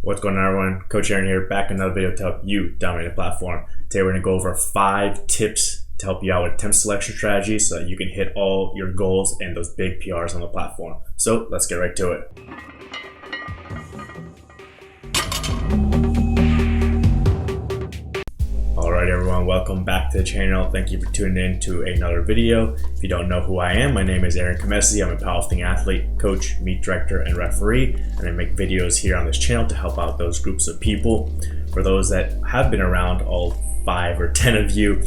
What's going on, everyone? Coach Aaron here, back in another video to help you dominate the platform. Today we're going to go over 5 tips to help you out with attempt selection strategy so that you can hit all your goals and those big PRs on the platform. So let's get right to it. Alright everyone, welcome back to the channel. Thank you for tuning in to another video. If you don't know who I am, my name is Aaron Khamesi. I'm a powerlifting athlete, coach, meet director, and referee, and I make videos here on this channel to help out those groups of people. For those that have been around, all 5 or 10 of you,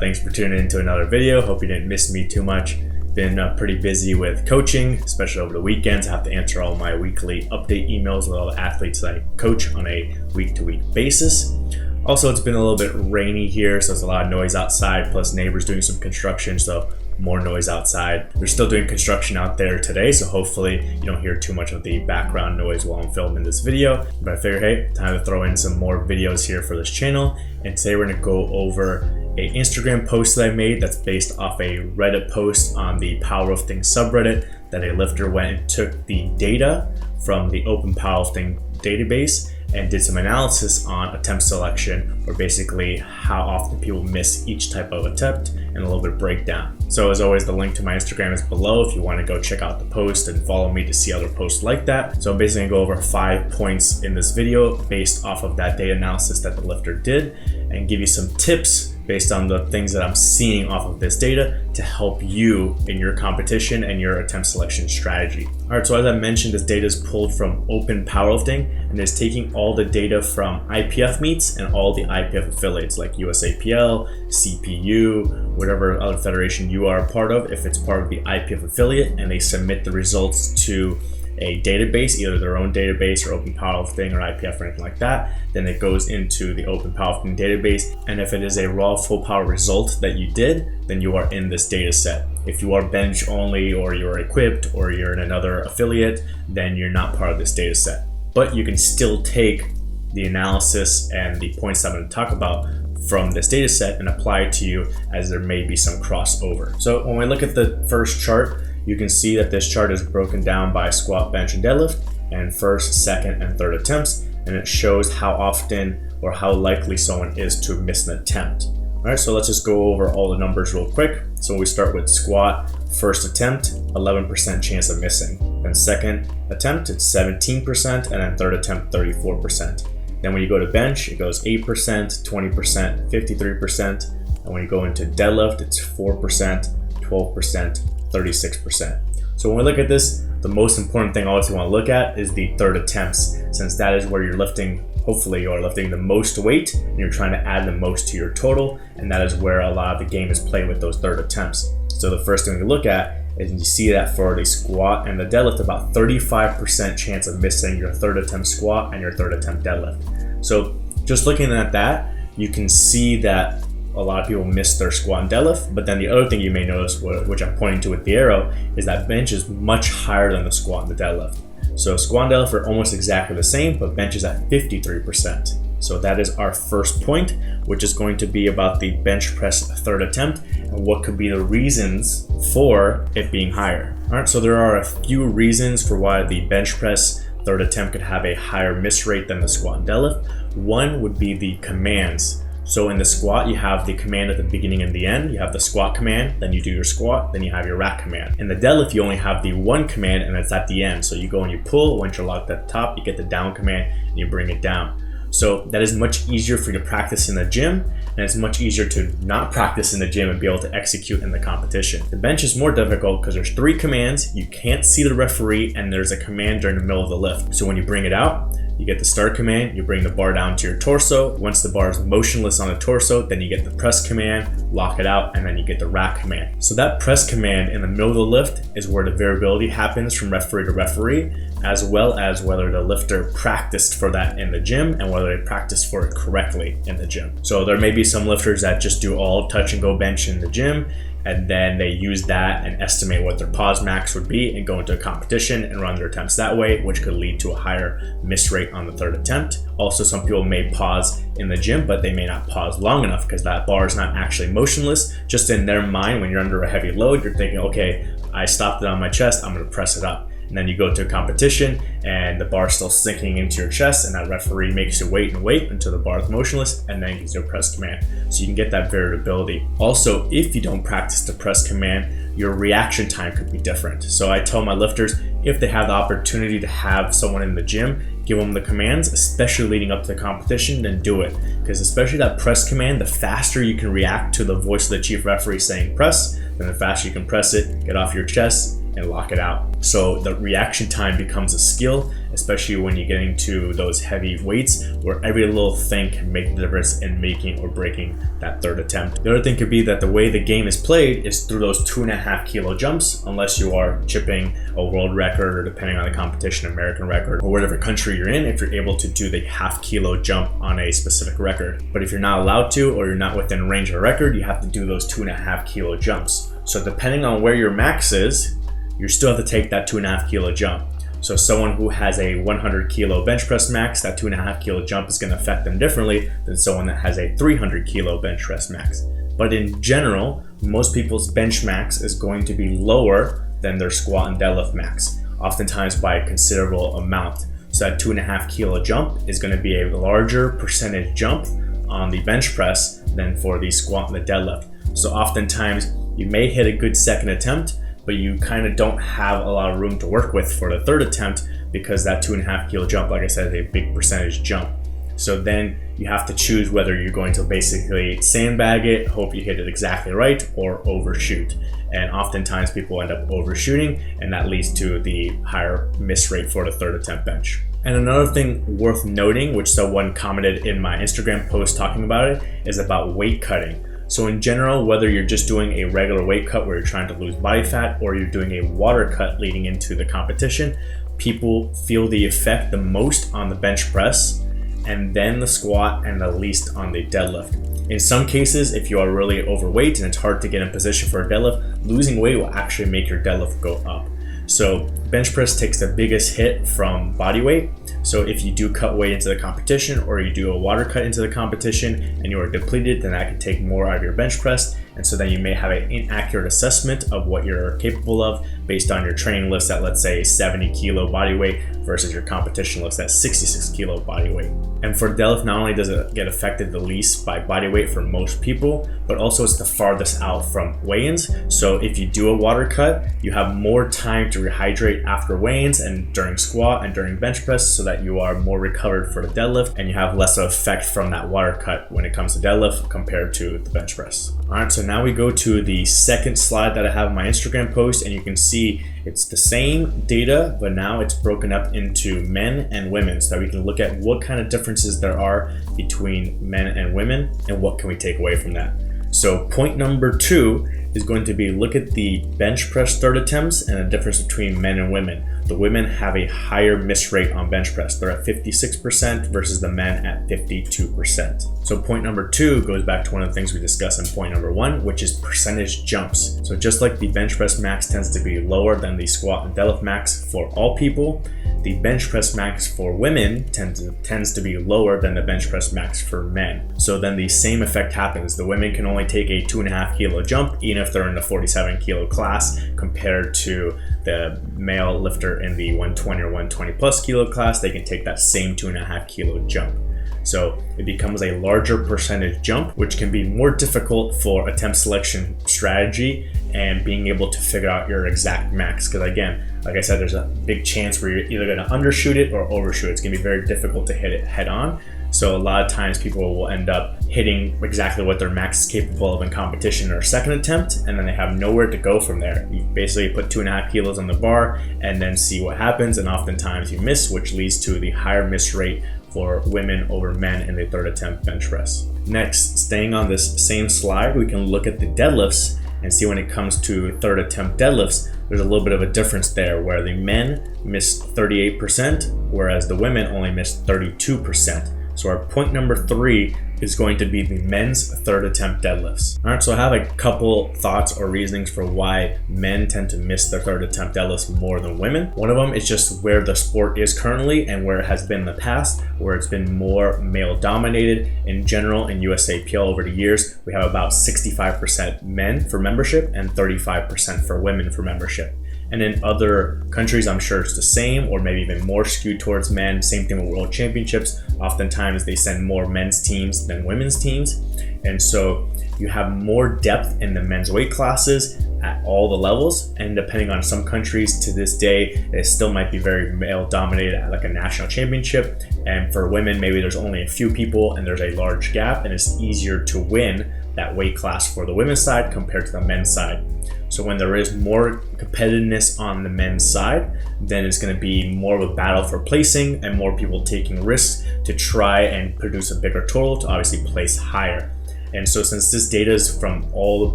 thanks for tuning in to another video. Hope you didn't miss me too much. Been pretty busy with coaching, especially over the weekends. I have to answer all my weekly update emails with all the athletes that I coach on a week-to-week basis. Also, it's been a little bit rainy here, so there's a lot of noise outside, plus neighbors doing some construction, so more noise outside. They're still doing construction out there today, so hopefully you don't hear too much of the background noise while I'm filming this video. But I figured, hey, time to throw in some more videos here for this channel. And today we're gonna go over an Instagram post that I made that's based off a Reddit post on the Powerlifting subreddit that a lifter went and took the data from the Open Powerlifting database and did some analysis on attempt selection, or basically how often people miss each type of attempt, and a little bit of breakdown. So as always, the link to my Instagram is below if you want to go check out the post and follow me to see other posts like that. So I'm basically gonna go over 5 points in this video based off of that data analysis that the lifter did, and give you some tips based on the things that I'm seeing off of this data to help you in your competition and your attempt selection strategy. All right, so as I mentioned, this data is pulled from Open Powerlifting and is taking all the data from IPF meets and all the IPF affiliates like USAPL, CPU, whatever other federation you are a part of, if it's part of the IPF affiliate, and they submit the results to a database, either their own database or Open Powerlifting or IPF or anything like that. Then it goes into the Open Powerlifting database, and if it is a raw full power result that you did, then you are in this data set. If you are bench only, or you're equipped, or you're in another affiliate, then you're not part of this data set. But you can still take the analysis and the points I'm going to talk about from this data set and apply it to you, as there may be some crossover. So when we look at the first chart, you can see that this chart is broken down by squat, bench, and deadlift, and first, second, and third attempts, and it shows how often or how likely someone is to miss an attempt. All right, so let's just go over all the numbers real quick. So we start with squat, first attempt, 11% chance of missing. Then second attempt, it's 17%, and then third attempt, 34%. Then when you go to bench, it goes 8%, 20%, 53%. And when you go into deadlift, it's 4%, 12%, 36%. So when we look at this, the most important thing always you want to look at is the third attempts, since that is where you're lifting, hopefully you're lifting the most weight and you're trying to add the most to your total, and that is where a lot of the game is played with those third attempts. So the first thing we look at is you see that for the squat and the deadlift, about 35% chance of missing your third attempt squat and your third attempt deadlift. So just looking at that, you can see that a lot of people miss their squat and deadlift. But then the other thing you may notice, which I'm pointing to with the arrow, is that bench is much higher than the squat and the deadlift. So squat and deadlift are almost exactly the same, but bench is at 53%. So that is our first point, which is going to be about the bench press third attempt and what could be the reasons for it being higher. All right, so there are a few reasons for why the bench press third attempt could have a higher miss rate than the squat and deadlift. One would be the commands. So in the squat, you have the command at the beginning and the end. You have the squat command, then you do your squat, then you have your rack command. In the deadlift, you only have the one command, and it's at the end. So you go and you pull. Once you're locked at the top, you get the down command and you bring it down. So that is much easier for you to practice in the gym, and it's much easier to not practice in the gym and be able to execute in the competition. The bench is more difficult because there's 3 commands, you can't see the referee, and there's a command during the middle of the lift. So when you bring it out, you get the start command, you bring the bar down to your torso. Once the bar is motionless on the torso, then you get the press command, lock it out, and then you get the rack command. So that press command in the middle of the lift is where the variability happens from referee to referee, as well as whether the lifter practiced for that in the gym and whether they practiced for it correctly in the gym. So there may be some lifters that just do all touch and go bench in the gym, and then they use that and estimate what their pause max would be and go into a competition and run their attempts that way, which could lead to a higher miss rate on the third attempt. Also, some people may pause in the gym, but they may not pause long enough because that bar is not actually motionless. Just in their mind, when you're under a heavy load, you're thinking, okay, I stopped it on my chest, I'm gonna press it up. and then you go to a competition and the bar's still sinking into your chest, and that referee makes you wait and wait until the bar is motionless and then gives you a press command. So you can get that variability. Also, if you don't practice the press command, your reaction time could be different. So I tell my lifters, if they have the opportunity to have someone in the gym give them the commands, especially leading up to the competition, then do it. Because especially that press command, the faster you can react to the voice of the chief referee saying press, then the faster you can press it, get off your chest, and lock it out. So the reaction time becomes a skill, especially when you get into those heavy weights where every little thing can make the difference in making or breaking that third attempt. The other thing could be that the way the game is played is through those 2.5 kilo jumps, unless you are chipping a world record, or depending on the competition, American record, or whatever country you're in, if you're able to do the 0.5 kilo jump on a specific record. But if you're not allowed to, or you're not within range of a record, you have to do those 2.5 kilo jumps. So depending on where your max is, you still have to take that 2.5 kilo jump. So someone who has a 100 kilo bench press max, that 2.5 kilo jump is going to affect them differently than someone that has a 300 kilo bench press max. But in general, most people's bench max is going to be lower than their squat and deadlift max, oftentimes by a considerable amount. So that 2.5 kilo jump is going to be a larger percentage jump on the bench press than for the squat and the deadlift. So oftentimes you may hit a good second attempt, but you kind of don't have a lot of room to work with for the third attempt, because that 2.5 kilo jump, like I said, is a big percentage jump. So then you have to choose whether you're going to basically sandbag it, hope you hit it exactly right, or overshoot. And oftentimes people end up overshooting, and that leads to the higher miss rate for the third attempt bench. And another thing worth noting, which someone commented in my Instagram post talking about it, is about weight cutting. So in general, whether you're just doing a regular weight cut where you're trying to lose body fat, or you're doing a water cut leading into the competition, people feel the effect the most on the bench press, and then the squat, and the least on the deadlift. In some cases, if you are really overweight and it's hard to get in position for a deadlift, losing weight will actually make your deadlift go up. So bench press takes the biggest hit from body weight. So if you do cut weight into the competition, or you do a water cut into the competition and you are depleted, then that can take more out of your bench press. And so then you may have an inaccurate assessment of what you're capable of based on your training lifts at, let's say, 70 kilo body weight versus your competition lifts at 66 kilo body weight. And for deadlift, not only does it get affected the least by body weight for most people, but also it's the farthest out from weigh-ins. So if you do a water cut, you have more time to rehydrate after weigh-ins and during squat and during bench press, so that you are more recovered for the deadlift, and you have less of effect from that water cut when it comes to deadlift compared to the bench press. All right, so now we go to the second slide that I have in my Instagram post, and you can see it's the same data, but now it's broken up into men and women, so that we can look at what kind of differences there are between men and women, and what can we take away from that. So point number 2 is going to be look at the bench press third attempts and the difference between men and women. The women have a higher miss rate on bench press. They're at 56% versus the men at 52%. So point number 2 goes back to one of the things we discussed in point number 1, which is percentage jumps. So just like the bench press max tends to be lower than the squat and deadlift max for all people, the bench press max for women tends to be lower than the bench press max for men. So then the same effect happens. The women can only take a 2.5 kilo jump, even if they're in the 47 kilo class, compared to the male lifter in the 120 or 120 plus kilo class. They can take that same 2.5 kilo jump. So it becomes a larger percentage jump, which can be more difficult for attempt selection strategy and being able to figure out your exact max. Because again, like I said, there's a big chance where you're either going to undershoot it or overshoot it. It's going to be very difficult to hit it head on. So a lot of times people will end up hitting exactly what their max is capable of in competition or second attempt, and then they have nowhere to go from there. You basically put 2.5 kilos on the bar and then see what happens, and oftentimes you miss, which leads to the higher miss rate for women over men in the third attempt bench press. Next, staying on this same slide, we can look at the deadlifts and see when it comes to third attempt deadlifts, there's a little bit of a difference there where the men miss 38%, whereas the women only miss 32%. So our point number 3 is going to be the men's third attempt deadlifts. All right, so I have a couple thoughts or reasonings for why men tend to miss their third attempt deadlifts more than women. One of them is just where the sport is currently and where it has been in the past, where it's been more male dominated. In general, in USAPL over the years, we have about 65% men for membership and 35% for women for membership. And in other countries, I'm sure it's the same, or maybe even more skewed towards men. Same thing with world championships. Oftentimes they send more men's teams than women's teams. And so you have more depth in the men's weight classes at all the levels. And depending on some countries to this day, it still might be very male dominated at like a national championship. And for women, maybe there's only a few people and there's a large gap, and it's easier to win that weight class for the women's side compared to the men's side. So when there is more competitiveness on the men's side, then it's going to be more of a battle for placing and more people taking risks to try and produce a bigger total to obviously place higher. And so since this data is from all the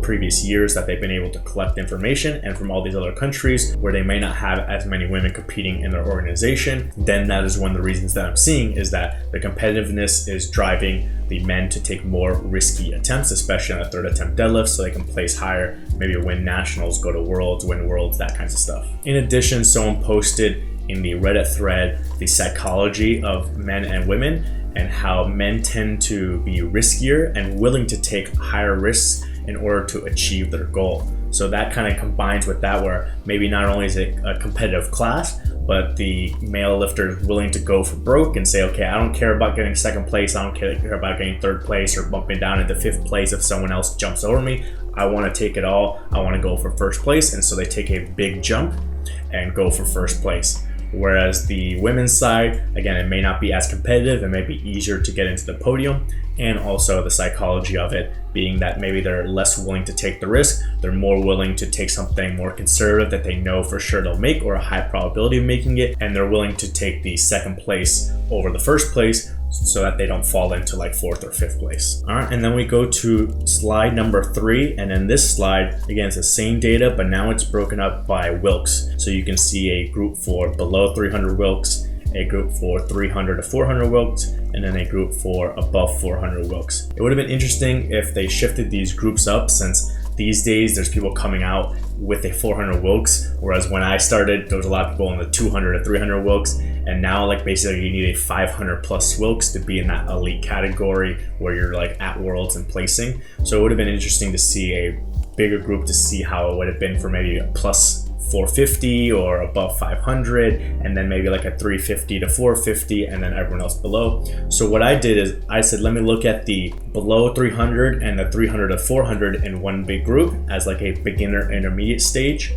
previous years that they've been able to collect information and from all these other countries where they may not have as many women competing in their organization, then that is one of the reasons that I'm seeing is that the competitiveness is driving the men to take more risky attempts, especially on a third attempt deadlift, so they can place higher, maybe win nationals, go to worlds, win worlds, that kinds of stuff. In addition, someone posted in the Reddit thread the psychology of men and women and how men tend to be riskier and willing to take higher risks in order to achieve their goal. So that kind of combines with that, where maybe not only is it a competitive class, but the male lifter is willing to go for broke and say, okay, I don't care about getting second place, I don't care about getting third place or bumping down into fifth place if someone else jumps over me. I want to take it all, I want to go for first place. And so they take a big jump and go for first place. Whereas the women's side, again, it may not be as competitive, it may be easier to get into the podium, and also the psychology of it being that maybe they're less willing to take the risk, they're more willing to take something more conservative that they know for sure they'll make or a high probability of making it, and they're willing to take the second place over the first place so that they don't fall into like fourth or fifth place. All right, and then we go to slide number 3, and in this slide, again, it's the same data, but now it's broken up by Wilks. So you can see a group for below 300 Wilks, a group for 300 to 400 Wilks, and then a group for above 400 Wilks. It would have been interesting if they shifted these groups up, since these days there's people coming out with a 400 Wilks, whereas when I started there was a lot of people in the 200 to 300 Wilks, and now like basically you need a 500 plus Wilks to be in that elite category where you're like at worlds and placing. So it would have been interesting to see a bigger group to see how it would have been for maybe a plus 450 or above 500, and then maybe like a 350 to 450, and then everyone else below. So what I did is I said, let me look at the below 300 and the 300 to 400 in one big group as like a beginner intermediate stage,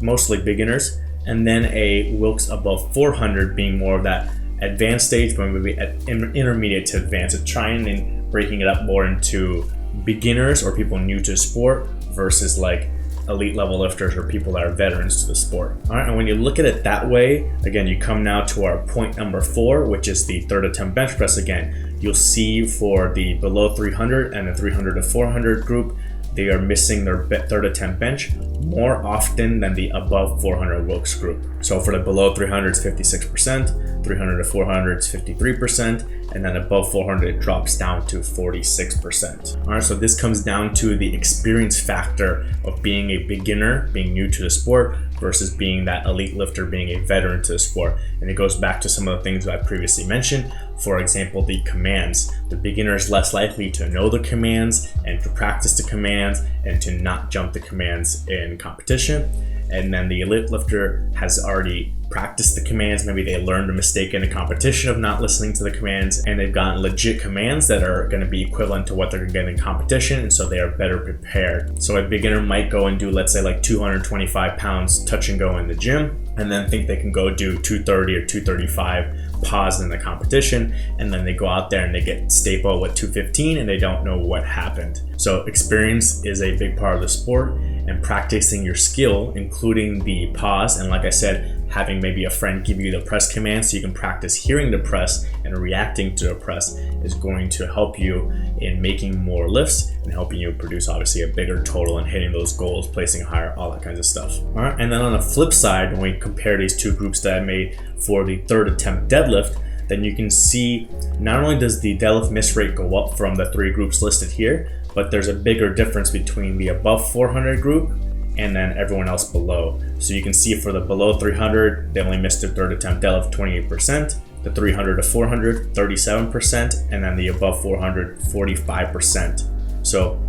mostly beginners, and then a Wilks above 400 being more of that advanced stage, but maybe at intermediate to advanced, so trying and breaking it up more into beginners or people new to the sport versus like elite level lifters or people that are veterans to the sport. All right, and when you look at it that way, again, you come now to our point number 4, which is the third attempt bench press. Again, you'll see for the below 300 and the 300 to 400 group, they are missing their third attempt bench more often than the above 400 Wilks group. So for the below 300 it's 56%, 300 to 400 it's 53%, and then above 400 it drops down to 46%. All right, so this comes down to the experience factor of being a beginner, being new to the sport, versus being that elite lifter, being a veteran to the sport. And it goes back to some of the things that I previously mentioned. For example, the commands. The beginner is less likely to know the commands and to practice the commands and to not jump the commands in competition. And then the elite lifter has already practiced the commands. Maybe they learned a mistake in a competition of not listening to the commands, and they've gotten legit commands that are going to be equivalent to what they're going to get in competition, and so they are better prepared. So a beginner might go and do, let's say, like 225 pounds touch and go in the gym, and then think they can go do 230 or 235 pause in the competition, and then they go out there and they get stapled with 215 and they don't know what happened. So experience is a big part of the sport, and practicing your skill, including the pause, and like I said, having maybe a friend give you the press command so you can practice hearing the press and reacting to the press, is going to help you in making more lifts and helping you produce obviously a bigger total and hitting those goals, placing higher, all that kinds of stuff. All right, and then on the flip side, when we compare these two groups that I made for the third attempt deadlift, then you can see not only does the deadlift miss rate go up from the 3 groups listed here, but there's a bigger difference between the above 400 group and then everyone else below. So you can see for the below 300, they only missed their third attempt deadlift 28%, the 300 to 400, 37%, and then the above 400, 45%. So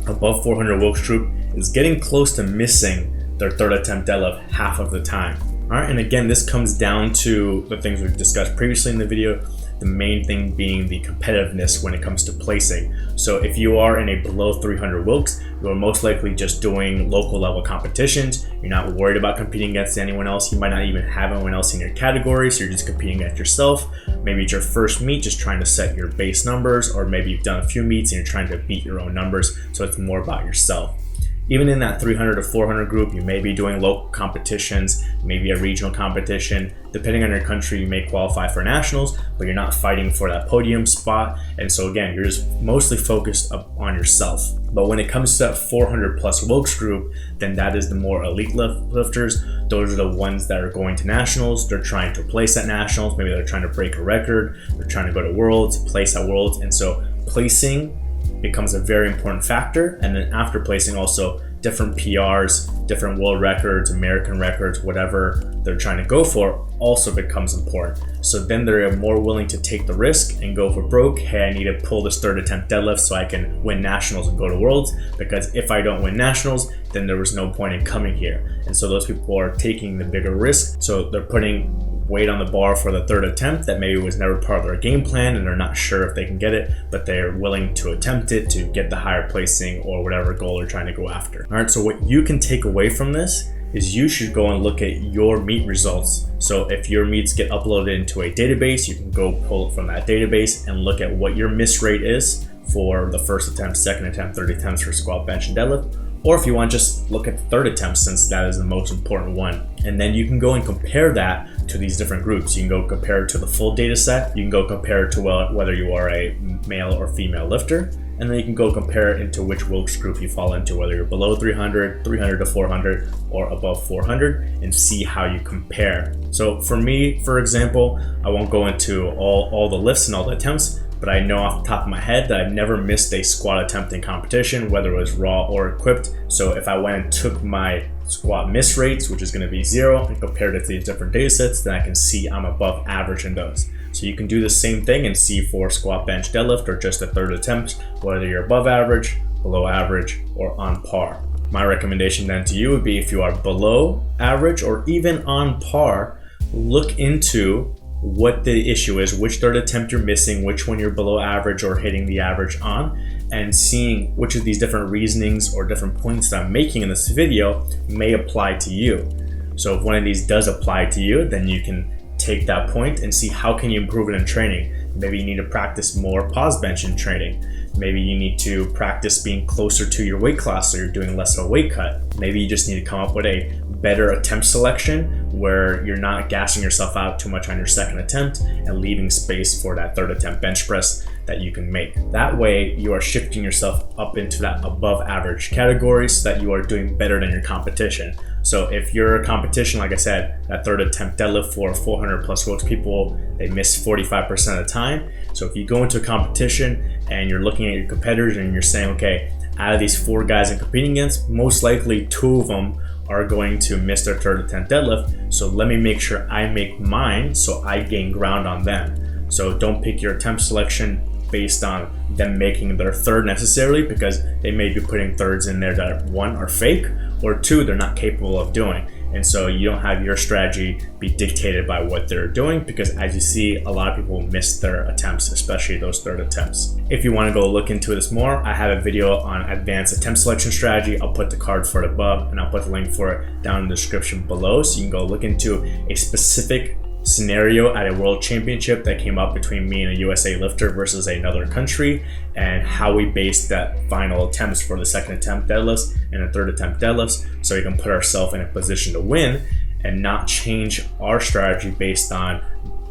above 400 Wilks group is getting close to missing their third attempt deadlift half of the time. All right, and again, this comes down to the things we've discussed previously in the video, the main thing being the competitiveness when it comes to placing. So if you are in a below 300 Wilks, you're most likely just doing local level competitions. You're not worried about competing against anyone else. You might not even have anyone else in your category, so you're just competing against yourself. Maybe it's your first meet, just trying to set your base numbers, or maybe you've done a few meets and you're trying to beat your own numbers, so it's more about yourself. Even in that 300 to 400 group, you may be doing local competitions, maybe a regional competition. Depending on your country, you may qualify for nationals, but you're not fighting for that podium spot. And so again, you're just mostly focused on yourself. But when it comes to that 400 plus Wilks group, then that is the more elite lifters. Those are the ones that are going to nationals. They're trying to place at nationals. Maybe they're trying to break a record. They're trying to go to worlds, place at worlds. And so placing becomes a very important factor. And then after placing, also different PRs, different world records, American records, whatever they're trying to go for also becomes important. So then they're more willing to take the risk and go for broke. Hey, I need to pull this third attempt deadlift so I can win nationals and go to worlds, because if I don't win nationals, then there was no point in coming here. And so those people are taking the bigger risk. So they're putting weight on the bar for the third attempt that maybe was never part of their game plan, and they're not sure if they can get it, but they're willing to attempt it to get the higher placing or whatever goal they're trying to go after. All right, so what you can take away from this is you should go and look at your meet results. So if your meets get uploaded into a database, you can go pull it from that database and look at what your miss rate is for the first attempt, second attempt, third attempts for squat, bench, and deadlift. Or if you want, just look at the third attempt, since that is the most important one. And then you can go and compare that to these different groups. You can go compare it to the full data set. You can go compare it to whether you are a male or female lifter. And then you can go compare it into which Wilks group you fall into, whether you're below 300, 300 to 400, or above 400, and see how you compare. So for me, for example, I won't go into all the lifts and all the attempts, but I know off the top of my head that I've never missed a squat attempt in competition, whether it was raw or equipped. So if I went and took my squat miss rates, which is going to be 0, and compared it to these different data sets, then I can see I'm above average in those. So you can do the same thing and see for squat, bench, deadlift, or just a third attempt, whether you're above average, below average, or on par. My recommendation then to you would be, if you are below average or even on par, look into what the issue is, which third attempt you're missing, which one you're below average or hitting the average on, and seeing which of these different reasonings or different points that I'm making in this video may apply to you. So if one of these does apply to you, then you can take that point and see how can you improve it in training. Maybe you need to practice more pause bench in training. Maybe you need to practice being closer to your weight class so you're doing less of a weight cut. Maybe you just need to come up with a better attempt selection where you're not gassing yourself out too much on your second attempt and leaving space for that third attempt bench press that you can make. That way you are shifting yourself up into that above average category so that you are doing better than your competition. So if your competition, like I said, that third attempt deadlift for 400 plus Wilks people, they miss 45% of the time. So if you go into a competition and you're looking at your competitors and you're saying, okay, out of these 4 guys I'm competing against, most likely 2 of them are going to miss their third attempt deadlift. So let me make sure I make mine so I gain ground on them. So don't pick your attempt selection based on them making their third necessarily, because they may be putting thirds in there that 1 are fake, or 2 they're not capable of doing. And so you don't have your strategy be dictated by what they're doing, because as you see, a lot of people miss their attempts, especially those third attempts. If you want to go look into this more, I have a video on advanced attempt selection strategy. I'll put the card for it above, and I'll put the link for it down in the description below, so you can go look into a specific scenario at a world championship that came up between me and a USA lifter versus another country, and how we based that final attempts for the second attempt deadlifts and the third attempt deadlifts, so we can put ourselves in a position to win and not change our strategy based on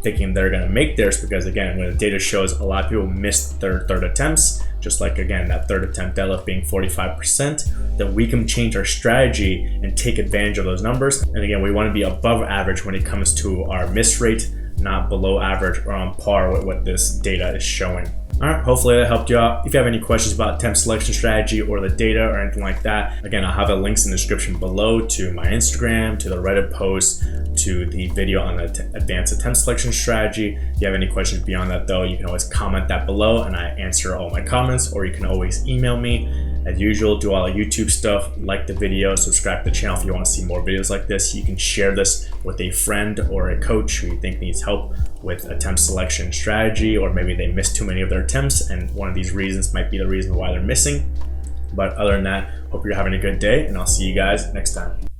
thinking they're going to make theirs. Because again, when the data shows a lot of people missed their third attempts, just like again that third attempt deadlift being 45%, then we can change our strategy and take advantage of those numbers. And again, we want to be above average when it comes to our miss rate, not below average or on par with what this data is showing. All right, hopefully that helped you out. If you have any questions about attempt selection strategy or the data or anything like that, again, I'll have the links in the description below to my Instagram, to the Reddit post, to the video on the advanced attempt selection strategy. If you have any questions beyond that though, you can always comment that below and I answer all my comments, or you can always email me. As usual, do all the YouTube stuff, like the video, subscribe to the channel if you want to see more videos like this. You can share this with a friend or a coach who you think needs help with attempt selection strategy, or maybe they missed too many of their attempts and one of these reasons might be the reason why they're missing. But other than that, hope you're having a good day and I'll see you guys next time.